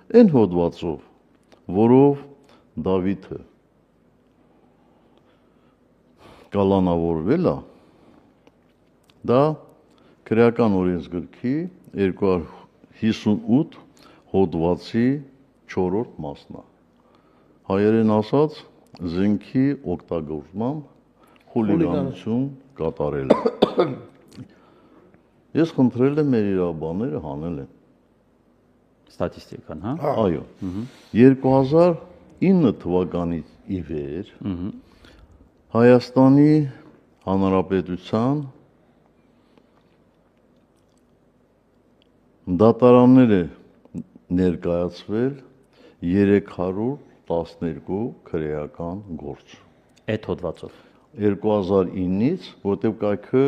Այն հոդվածով, որով Դավիթը կալանավորվել է, դա քրեական օրենսգրքի 258 հոդվածի 4-րդ մասն է։ Հայերեն ասած, զենքի օգտագործմամբ խուլիգանություն կատարել է։ Ես խնդրել եմ մեր իրավաբանները հանել են։ Ստատիստիկան, հա։ Այո։ 2009 թվականից ի վեր Հայաստանի Հանրապետության դատարաններ է ներկայացվել 312 քրեական գործ։ Այդ հոդվածով 2009-ից, որտեղ կայքը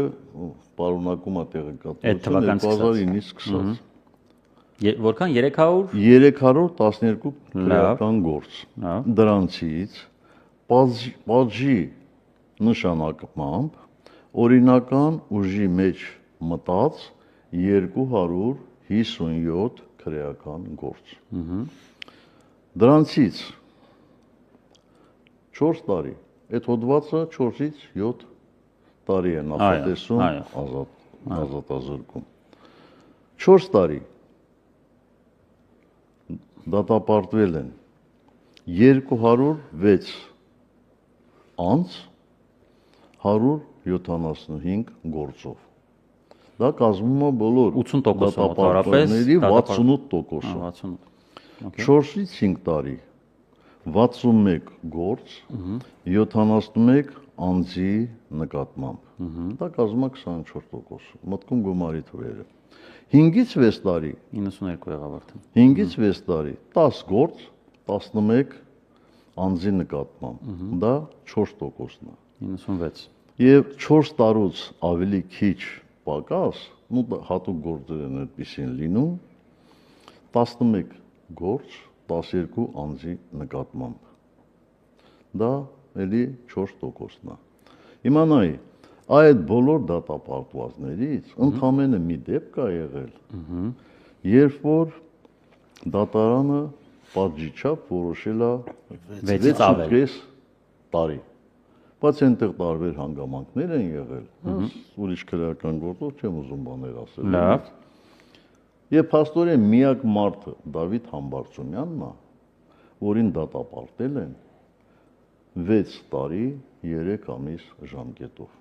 պարունակում է տեղեկատվություն 2009-ից սկսած։ Որքան 312 քրեական գործ։ Դրանցից պատժի նշանակմամբ օրինական ուժի մեջ մտած 257 քրեական գործ։ Դրանցից 4 տարի, այդ հոդվածը 4-ից 7 տարի է նախատեսում ազատազրկում։ 4 տարի դատապարտվել են 206 անձ 175 գործով։ Դա կազմում է բոլոր 80% դատապարտողների 68%-ը։ 4-ից 5 տարի 61 գործ 71 անձի նկատմամբ։ Դա կազմում է 24%։ Մտքում գումարի թվերը։ 5-ից 6 տարի 92 եղավ արդեն։ 5-ից 6 տարի 10 գործ 11 անձի նկատմամբ։ Դա 4%-ն է։ 96։ Եվ 4 տարուց ավելի քիչ պակաս, հատուկ գործեր են այդպիսին լինում, 11 գործ 12 անձի նկատմամբ։ Դա էլի 4%-ն է։ Իմանայի, այդ բոլոր դատապարտվածներից ընդամենը մի դեպք կա եղել, երբ որ դատարանը պատժի չափ որոշել է 6.5 տարի։ Բայց այնտեղ տարբեր հանգամանքներ են եղել, ուրիշ քրեական գործով չեմ ուզում բաներ ասել։ Լավ։ Եվ փաստորեն միակ մարդը Դավիթ Համբարձումյանն է, որին դատապարտել են 6 տարի 3 ամիս ժամկետով։